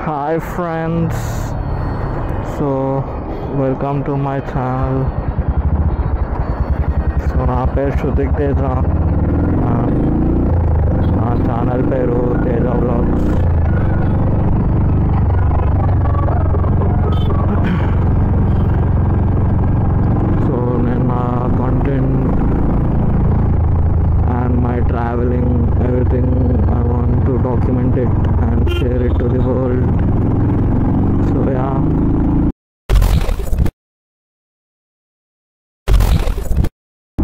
Hi friends, so welcome to my channel. So నా పేరు శృతిక్ తేజ, నా ఛానల్ పేరు తేజ వ్లాగ్స్. సో నేను నా content and my traveling, everything I want to document it and share it to the world. So yeah,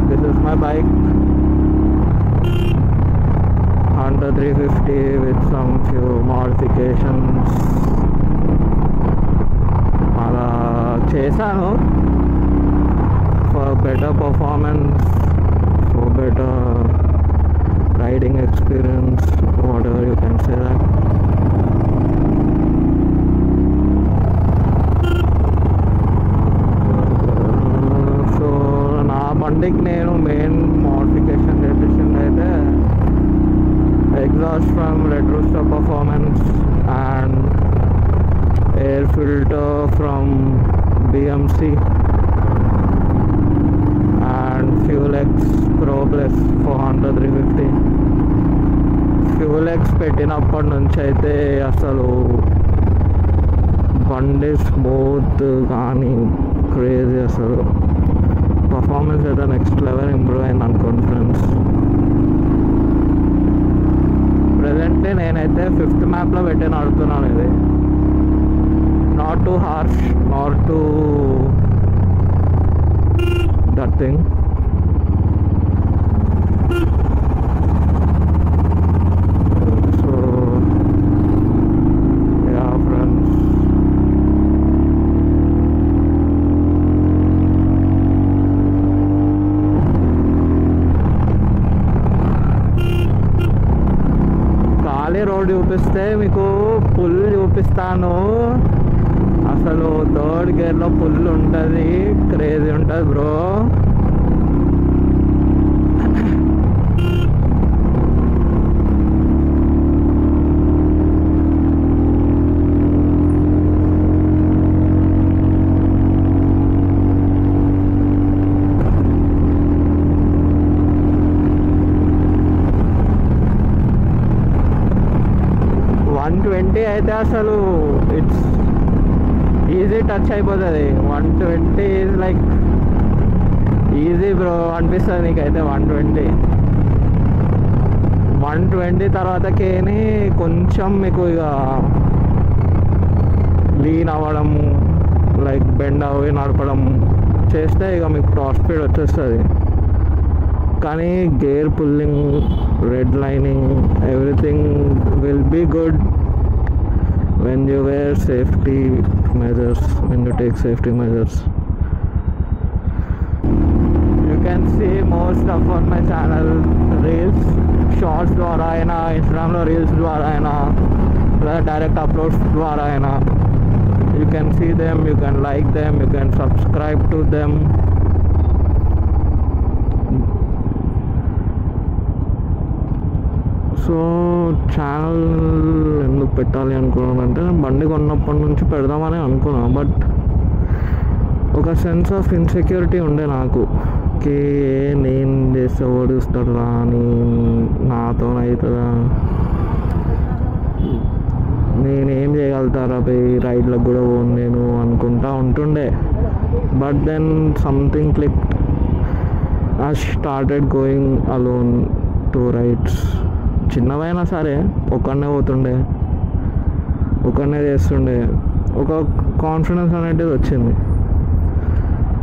this is my bike, Honda 350 with some few modifications. అలా చేశాను for better performance, for better riding experience, whatever you can say that. So నా బండికి నేను main modification చేపించింది అయితే exhaust from red rooster performance and air filter from BMC and Fuel X Pro Plus for Honda 350. Fuel X పెట్టినప్పటి నుంచి అయితే అసలు బండి smooth కానీ క్రేజీ, అసలు పర్ఫార్మెన్స్ అయితే నెక్స్ట్ లెవెల్ ఇంప్రూవ్ అయింది అనుకోండి ఫ్రెండ్స్. ప్రజెంట్లీ నేనైతే 5th మ్యాప్లో పెట్టి నడుపుతున్నాను. ఇది not to harsh, not to that thing. So yeah friends, ఖాళీ రోడ్ చూపిస్తే మీకు పుల్ చూపిస్తాను. అసలు 3rd గేర్లో పుల్ ఉంటుంది, క్రేజీ ఉంటుంది బ్రో. అయితే అసలు ఇట్స్ ఈజీ టచ్ అయిపోతుంది. 120 ఈజ్ లైక్ ఈజీ బ్రో అనిపిస్తుంది నీకైతే. 120 తర్వాతకేని కొంచెం మీకు ఇక లీన్ అవ్వడము, లైక్ బెండ్ అవి నడపడం చేస్తే ఇక మీకు టాప్ స్పీడ్ వచ్చేస్తుంది. కానీ gear pulling, red lining, everything will be good when you wear safety measures, when you take safety measures. You can see most of on my channel reels, shorts ద్వారా అయినా, Instagramలో reels ద్వారా అయినా, direct uploads ద్వారా అయినా. You can see them, you can like them, you can subscribe to them. So channel ఎందుకు పెట్టాలి అనుకున్నాను అంటే, బండి కొన్నప్పటి నుంచి పెడదామని అనుకున్నాను. బట్ ఒక సెన్స్ ఆఫ్ ఇన్సెక్యూరిటీ ఉండే నాకు, నేను చేస్తే ఓడిస్తాడు రా అని, నాతోనవుతుందా, నేనేం చేయగలుగుతారా పోయి రైడ్లకు కూడా పోను నేను అనుకుంటా ఉంటుండే. But then something click. I started going alone to rides. చిన్నవైనా సరే ఒక్కడనే పోతుండే, ఒక్కడనే చేస్తుండే. ఒక కాన్ఫిడెన్స్ అనేది వచ్చింది.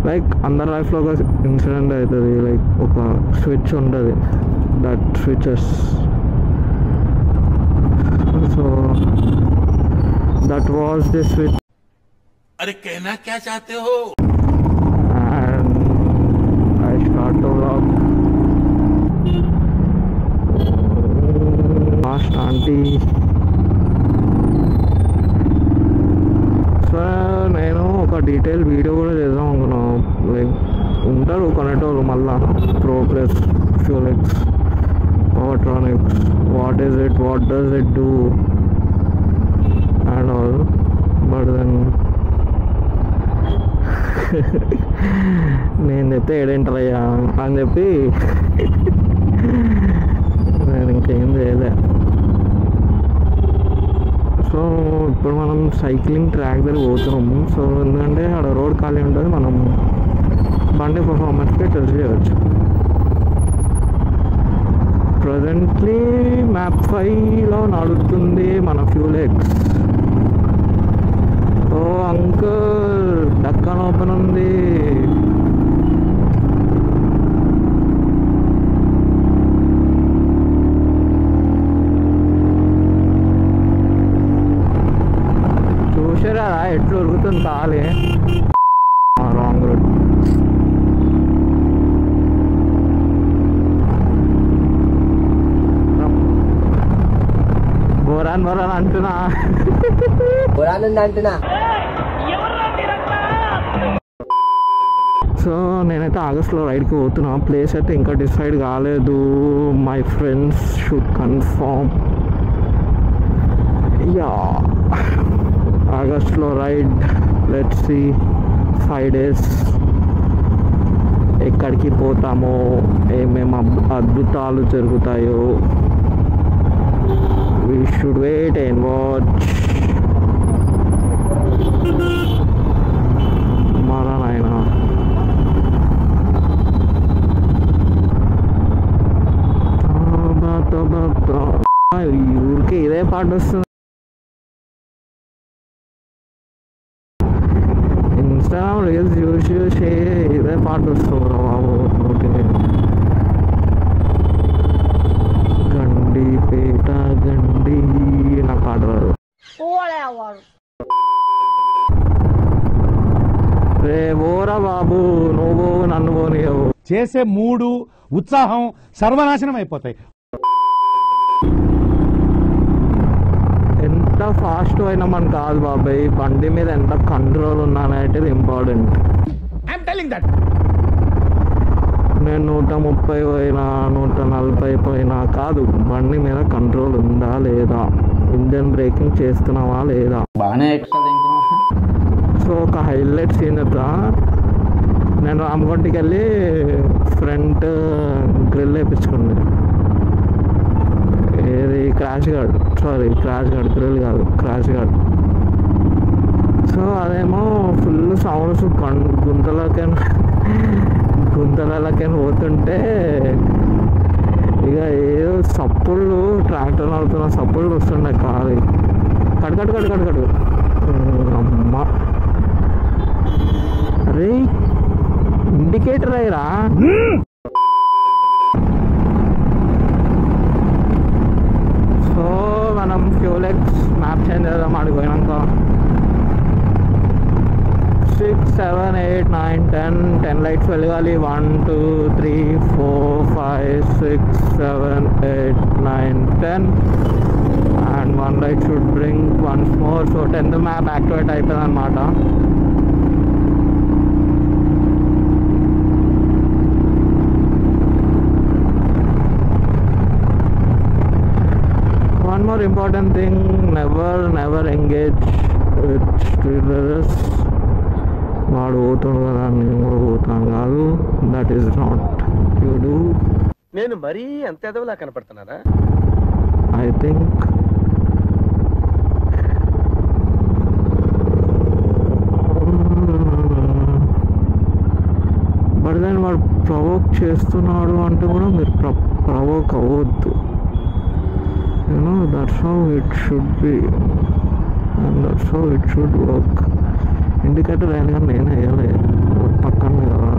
లైక్ అందరి లైఫ్లో ఒక ఇన్సిడెంట్ అవుతుంది, లైక్ ఒక స్విచ్ ఉంటుంది, that switches. So that was the switch. अरे कहना क्या चाहते हो? And I start to vlog. Last auntie. So నేను ఒక డీటెయిల్ వీడియో కూడా చేద్దాం అనుకున్నాను. లైక్ ఉంటారు కొనేటోళ్ళు మళ్ళా Pro Plus, Fuel X, Powertronics, what is it, what does it do, and all. నేను చెప్తే ఏడేంటరయ్యా అని చెప్పి నేను ఇంకేం చేయలే. సో ఇప్పుడు మనం సైక్లింగ్ ట్రాక్ దగ్గర పోతున్నాము. సో ఎందుకంటే అక్కడ రోడ్ ఖాళీ ఉంటుంది, మనం బండి పర్ఫార్మెన్స్కి టెస్ట్ చేయవచ్చు. ప్రజెంట్లీ మ్యాప్ 5లో నడుస్తుంది మన ఫ్యూల్ ఎక్స్. ఓ అంకుల్ డక్కన్ ఓపెన్ ఉంది. చూసారా ఎట్లా ఉరుగుతుంది ఖాళీ. Wrong road. బోరాన్ అంటున్నా. సో నేనైతే ఆగస్ట్లో రైడ్కి పోతున్నా. ప్లేస్ అయితే ఇంకా డిసైడ్ కాలేదు. My friends should confirm. Yeah ఆగస్ట్లో రైడ్. లెట్స్ సీ 5 days ఎక్కడికి పోతామో, ఏమేమి అద్భుతాలు జరుగుతాయో. We should wait and watch. మారా నాయనా. ఊరికే ఇదే పాట వస్తుంది. ఇన్స్టాగ్రామ్ రీల్స్ చూసి ఇదే పాట వస్తుంది బాబు. ఓకే గండిపేట గండి నాకు పాట రాదు. రే ఓరా బాబు, నువ్వు నన్ను పోనీయవు. చేసే మూడు ఉత్సాహం సర్వనాశనం అయిపోతాయి. ఎంత ఫాస్ట్ అయినామని కాదు బాబాయ్, బండి మీద ఎంత కంట్రోల్ ఉన్నానంటే ఇంపార్టెంట్. నేను 130 పోయినా 140 పోయినా కాదు, బండి మీద కంట్రోల్ ఉందా లేదా, ఇంజన్ బ్రేకింగ్ చేస్తున్నావా లేదా. బాగానే ఎక్స్ట్రా తింటున్నా. సో ఒక హైలైట్ సీన్ చెప్తా. నేను రామగుంటికి వెళ్ళి ఫ్రంట్ గ్రిల్ వేయించుకున్నాను. ఏది క్రాష్ గార్డ్, గ్రిల్ కాదు, క్రాష్ గార్డ్. సో అదేమో ఫుల్ సౌండ్స్ గుంతలకే పోతుంటే ఇక ఏదో సప్పుళ్ళు, ట్రాక్టర్ అవుతున్న సప్పుళ్ళు వస్తుండే కాదు. కడు అమ్మ అరే ఇండికేటర్ అయ్యరా. సో మనం ఫ్యూల్ ఎక్స్ మ్యాప్ చేంజ్ చేద్దాం. ఆడిపోయినాక 6, 7, 8, 9, 10 లైట్స్ వెలగాలి. 1, 2, 3, 4, 5, 6, 7, 8, 9, 10 and 1 light should bring once more. So 10th map activate అయిపోయింది అన్నమాట. One more important thing, never engage with strangers. వాడు పోతాడు కదా, నేను కూడా పోతాను కాదు. That is not you do. నేను మరీ అంత ఎదవలా కనపడుతున్నానా? ఐ థింక్ బట్ దెన్ వాడు ప్రవోక్ చేస్తున్నాడు అంటే కూడా మీరు ప్రవోక్ అవ్వద్దు. You know that's how it should be and that's how it should work. Indicator అయినా కానీ నేను వేయలే, పక్కన కదా.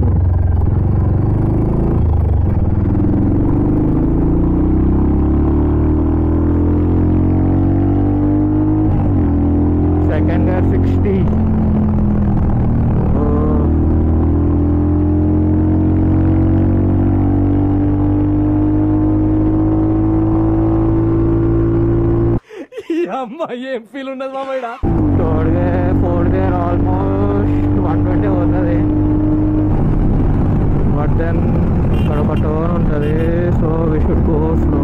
Second gear 60. ఏం ఫీల్ ఉండదు మామయ్య. ఫోర్త్ గేర్ ఆల్మోస్ట్ 120 పోతుంది. బట్ దెన్ ఇక్కడ ఒక టోన్ ఉంటుంది. So we should go slow.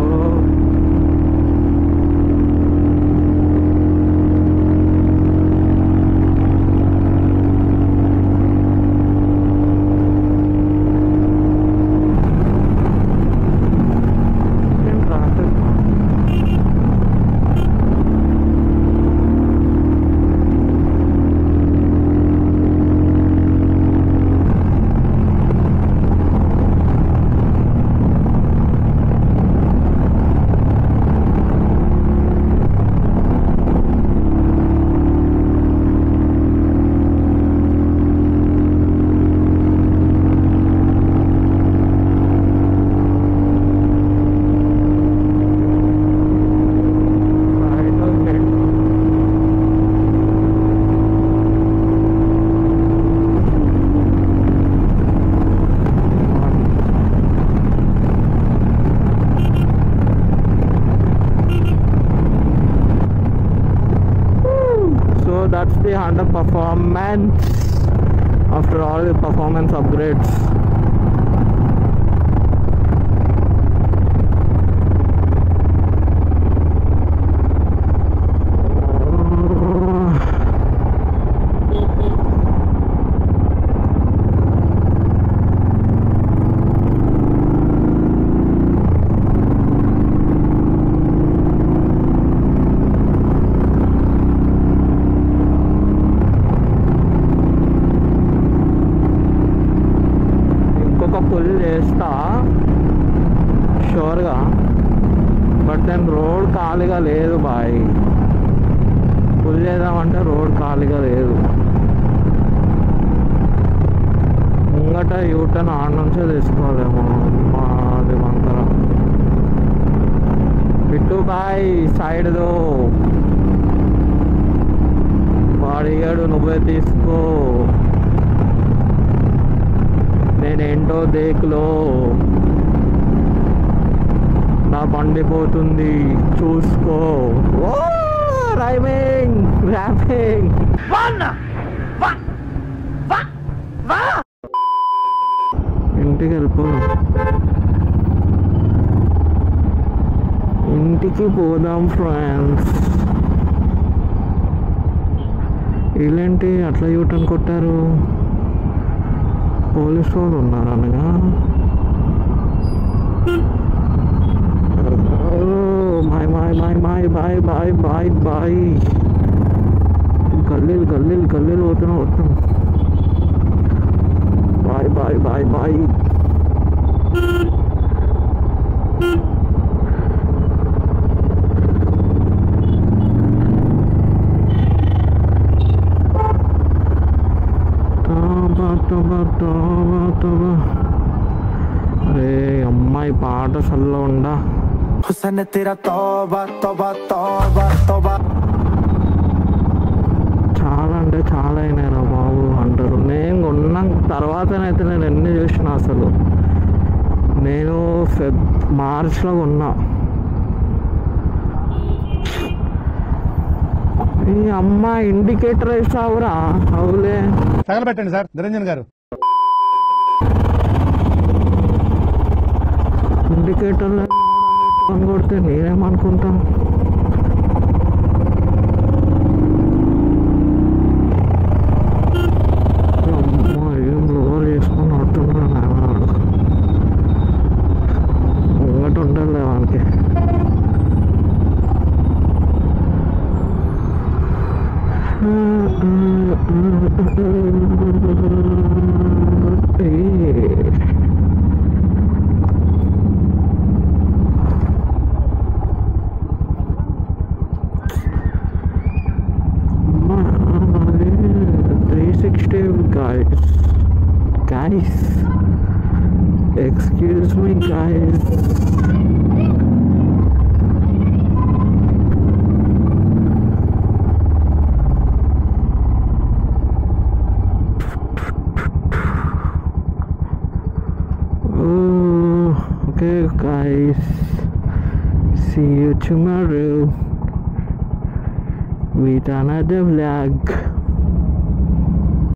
So that's the Honda performance after all the performance upgrades. Pull చేస్తా షూర్గా, బట్ దెన్ రోడ్ ఖాళీగా లేదు బాయ్. పుల్ చేద్దామంటే రోడ్ ఖాళీగా లేదు. ముంగట యూటర్న్ ఆడ నుంచే తీసుకోవాలేమో. అది వంకర పిట్టు బాయ్ సైడ్దో వాడిగాడు, నువ్వే తీసుకో, నేనేంటో దేకులో, నా బండి పోతుంది చూసుకో. ఓ రైమింగ్ ర్యాపింగ్. ఇంటికి వెళ్ళిపో, ఇంటికి పోదాం ఫ్రెండ్స్. వీళ్ళేంటి అట్లా యూటర్న్ కొట్టారు? పోలీస్ వాళ్ళు ఉన్నారు అనగా. Bye bye bye bye bye bye bye bye. గల్లీలు గల్లీలు గల్లీలు పోతున్నాం మొత్తం. Bye bye bye bye. అరే అమ్మాయి పాట సల్ల ఉండా. చాలా అంటే చాలా అయినారా బాబు అంటారు. నేను కొన్న తర్వాతనైతే నేను ఎన్ని చూసిన అసలు. నేను మార్చ్లో కొన్నా. ఈ అమ్మ ఇండికేటర్ వేసావురా? అవులే, తగలబెట్టండి సార్ నిరంజన్ గారు. ఇండికేటర్ కొడితే నేనేమనుకుంటా? అమ్మా ఏం లోవర్ చేసుకొని ఆడుతున్నా. ముంగట ఉండాలి వానికి. Guys, excuse me guys. Okay guys, see you tomorrow with another vlog.